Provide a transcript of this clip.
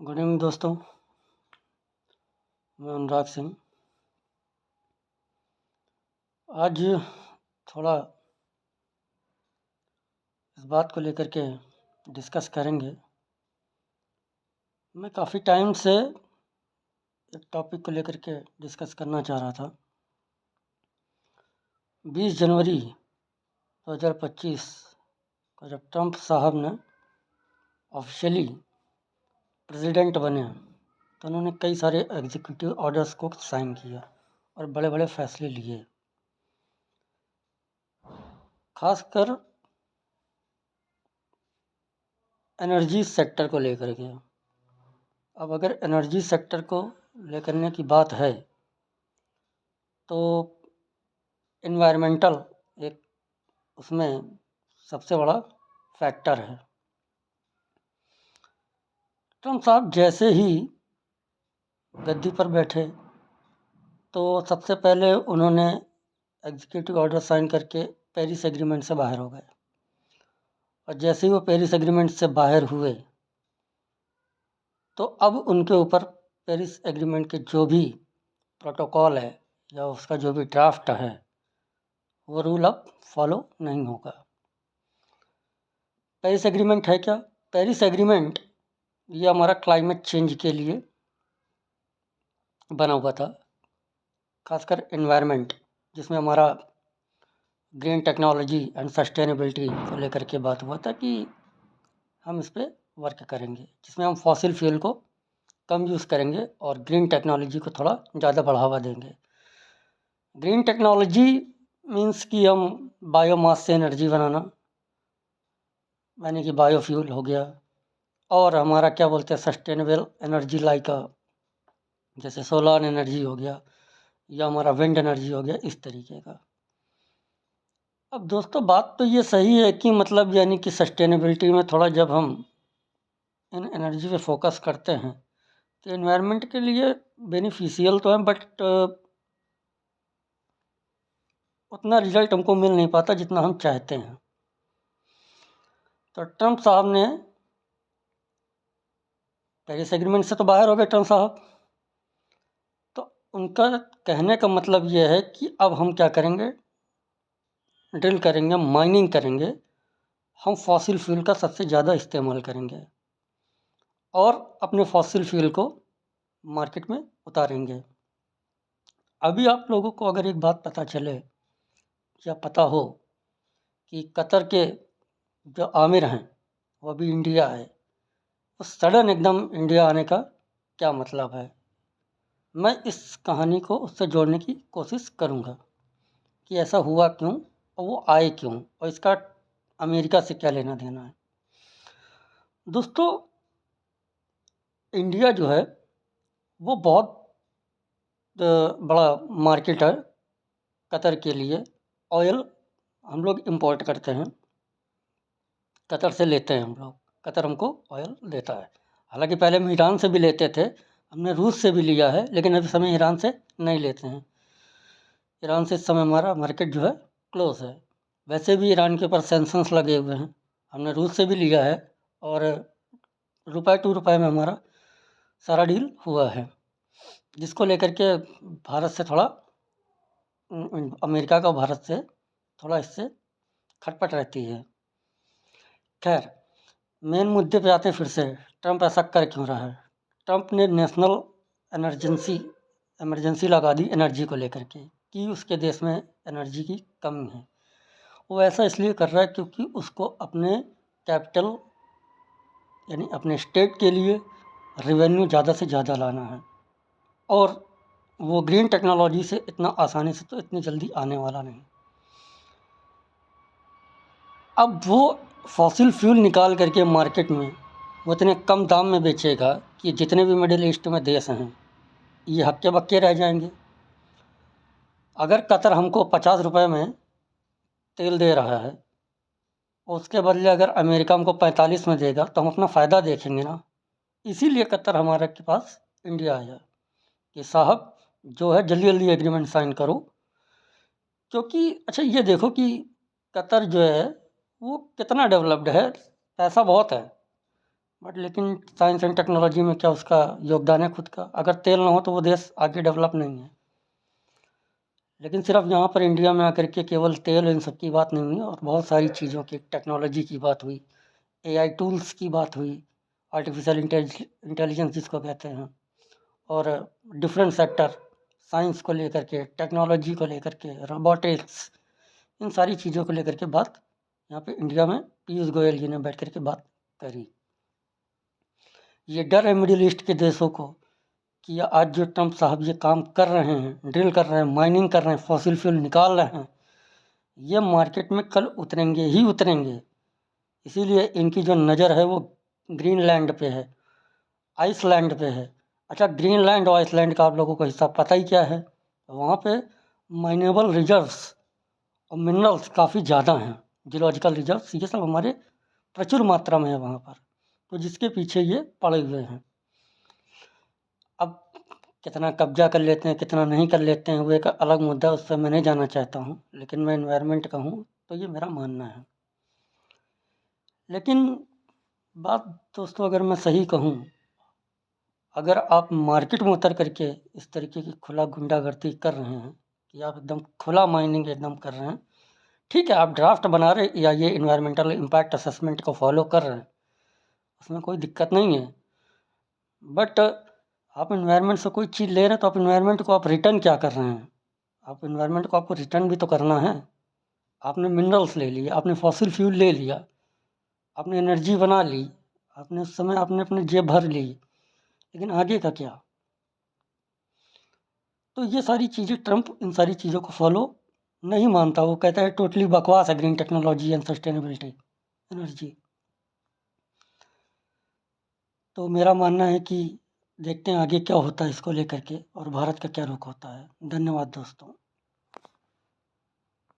Good evening दोस्तों, मैं अनुराग सिंह। आज थोड़ा इस बात को लेकर के डिस्कस करेंगे। मैं काफ़ी टाइम से एक टॉपिक को लेकर के डिस्कस करना चाह रहा था। 20 जनवरी 2025 को जब ट्रंप साहब ने ऑफिशियली प्रेसिडेंट बने तो उन्होंने कई सारे एग्जीक्यूटिव ऑर्डर्स को साइन किया और बड़े बड़े फैसले लिए। खासकर एनर्जी सेक्टर को लेकर के। अब अगर एनर्जी सेक्टर को लेकर की बात है तो इन्वायरमेंटल एक उसमें सबसे बड़ा फैक्टर है। ट्रंप साहब जैसे ही गद्दी पर बैठे तो सबसे पहले उन्होंने एग्जीक्यूटिव ऑर्डर साइन करके पेरिस एग्रीमेंट से बाहर हो गए, और जैसे ही वो पेरिस एग्रीमेंट से बाहर हुए तो अब उनके ऊपर पेरिस एग्रीमेंट के जो भी प्रोटोकॉल है या उसका जो भी ड्राफ्ट है वो रूल अब फॉलो नहीं होगा। पेरिस एग्रीमेंट है क्या? पेरिस एग्रीमेंट ये हमारा क्लाइमेट चेंज के लिए बना हुआ था, खासकर एनवायरनमेंट, जिसमें हमारा ग्रीन टेक्नोलॉजी एंड सस्टेनेबिलिटी को लेकर के बात हुआ था कि हम इस पर वर्क करेंगे, जिसमें हम फॉसिल फ्यूल को कम यूज़ करेंगे और ग्रीन टेक्नोलॉजी को थोड़ा ज़्यादा बढ़ावा देंगे। ग्रीन टेक्नोलॉजी मीन्स कि हम बायोमास से एनर्जी बनाना, यानी कि बायोफ्यूल हो गया, और हमारा क्या बोलते हैं सस्टेनेबल एनर्जी लाइक जैसे सोलर एनर्जी हो गया या हमारा विंड एनर्जी हो गया, इस तरीके का। अब दोस्तों बात तो ये सही है कि मतलब यानी कि सस्टेनेबिलिटी में थोड़ा जब हम इन एनर्जी पे फोकस करते हैं तो एनवायरनमेंट के लिए बेनिफिशियल तो है, बट उतना रिजल्ट हमको मिल नहीं पाता जितना हम चाहते हैं। तो ट्रंप साहब ने पेरिस एग्रीमेंट से तो बाहर हो गए ट्रंप साहब, तो उनका कहने का मतलब ये है कि अब हम क्या करेंगे, ड्रिल करेंगे, माइनिंग करेंगे, हम फॉसिल फ्यूल का सबसे ज़्यादा इस्तेमाल करेंगे और अपने फॉसिल फ्यूल को मार्केट में उतारेंगे। अभी आप लोगों को अगर एक बात पता चले या पता हो कि कतर के जो आमिर हैं वो भी इंडिया है, तो सडन एकदम इंडिया आने का क्या मतलब है, मैं इस कहानी को उससे जोड़ने की कोशिश करूँगा कि ऐसा हुआ क्यों और वो आए क्यों और इसका अमेरिका से क्या लेना देना है। दोस्तों इंडिया जो है वो बहुत बड़ा मार्केट है कतर के लिए। ऑयल हम लोग इंपोर्ट करते हैं, कतर से लेते हैं हम लोग, कतर हमको ऑयल देता है। हालांकि पहले हम ईरान से भी लेते थे, हमने रूस से भी लिया है, लेकिन अभी समय ईरान से नहीं लेते हैं। ईरान से इस समय हमारा मार्केट जो है क्लोज है। वैसे भी ईरान के ऊपर सैंक्शंस लगे हुए हैं। हमने रूस से भी लिया है और रुपये टू रुपये में हमारा सारा डील हुआ है, जिसको लेकर के भारत से थोड़ा अमेरिका का भारत से थोड़ा इससे खटपट रहती है। खैर मेन मुद्दे पे आते हैं फिर से, ट्रंप ऐसा कर क्यों रहा है? ट्रंप ने नेशनल इमरजेंसी लगा दी एनर्जी को लेकर के कि उसके देश में एनर्जी की कमी है। वो ऐसा इसलिए कर रहा है क्योंकि उसको अपने कैपिटल यानी अपने स्टेट के लिए रेवेन्यू ज़्यादा से ज़्यादा लाना है, और वो ग्रीन टेक्नोलॉजी से इतना आसानी से तो इतनी जल्दी आने वाला नहीं। अब वो फॉसिल फ्यूल निकाल करके मार्केट में वो इतने कम दाम में बेचेगा कि जितने भी मिडिल ईस्ट में देश हैं ये हक्के बक्के रह जाएंगे। अगर कतर हमको 50 रुपये में तेल दे रहा है, उसके बदले अगर अमेरिका हमको 45 में देगा तो हम अपना फ़ायदा देखेंगे ना। इसीलिए कतर हमारे के पास इंडिया आया कि साहब जो है जल्दी जल्दी एग्रीमेंट साइन करो, क्योंकि अच्छा ये देखो कि कतर जो है वो कितना डेवलप्ड है, पैसा बहुत है, बट लेकिन साइंस एंड टेक्नोलॉजी में क्या उसका योगदान है खुद का? अगर तेल ना हो तो वो देश आगे डेवलप नहीं है। लेकिन सिर्फ यहाँ पर इंडिया में आकर के केवल तेल इन सब की बात नहीं हुई, और बहुत सारी चीज़ों की, टेक्नोलॉजी की बात हुई, एआई टूल्स की बात हुई, आर्टिफिशियल इंटेलिजेंस जिसको कहते हैं, और डिफरेंट सेक्टर, साइंस को लेकर के, टेक्नोलॉजी को लेकर के, रोबोटिक्स, इन सारी चीज़ों को लेकर के बात यहाँ पे इंडिया में पीयूष गोयल जी ने बैठ कर के बात करी। ये डर है मिडिल ईस्ट के देशों को कि आज जो ट्रम्प साहब ये काम कर रहे हैं, ड्रिल कर रहे हैं, माइनिंग कर रहे हैं, फॉसिल फ्यूल निकाल रहे हैं, ये मार्केट में कल उतरेंगे ही उतरेंगे। इसीलिए इनकी जो नज़र है वो ग्रीनलैंड पे है, आइसलैंड पे है। अच्छा, ग्रीनलैंड और आइसलैंड का आप लोगों को हिस्सा पता ही क्या है? वहाँ पे माइनेबल रिजर्व्स और मिनरल्स काफ़ी ज़्यादा हैं, जियोलॉजिकल रिजर्व्स, ये सब हमारे प्रचुर मात्रा में है वहाँ पर, तो जिसके पीछे ये पड़े हुए हैं। अब कितना कब्जा कर लेते हैं, कितना नहीं कर लेते हैं, वो एक अलग मुद्दा है, उस पर मैं नहीं जाना चाहता हूँ, लेकिन मैं एनवायरनमेंट का हूँ तो ये मेरा मानना है। लेकिन बात दोस्तों अगर मैं सही कहूँ, अगर आप मार्केट में उतर करके इस तरीके की खुला गुंडागर्दी कर रहे हैं कि आप एकदम खुला माइनिंग एकदम कर रहे हैं, ठीक है, आप ड्राफ्ट बना रहे या ये इन्वायरमेंटल इम्पैक्ट असेसमेंट को फॉलो कर रहे हैं, उसमें कोई दिक्कत नहीं है। बट आप इन्वायरमेंट से कोई चीज़ ले रहे हैं तो आप इन्वायरमेंट को आप रिटर्न क्या कर रहे हैं? आप इन्वायरमेंट को आपको रिटर्न भी तो करना है। आपने मिनरल्स ले लिए, आपने फॉसिल फ्यूल ले लिया, आपने एनर्जी बना ली, आपने उस समय आपने अपनी जेब भर ली, लेकिन आगे का क्या? तो ये सारी चीज़ें ट्रम्प इन सारी चीज़ों को फॉलो नहीं मानता। वो कहता है टोटली बकवास है green technology and sustainability energy. तो मेरा मानना है कि देखते हैं आगे क्या होता है इसको लेकर के, और भारत का क्या रुख होता है। धन्यवाद दोस्तों।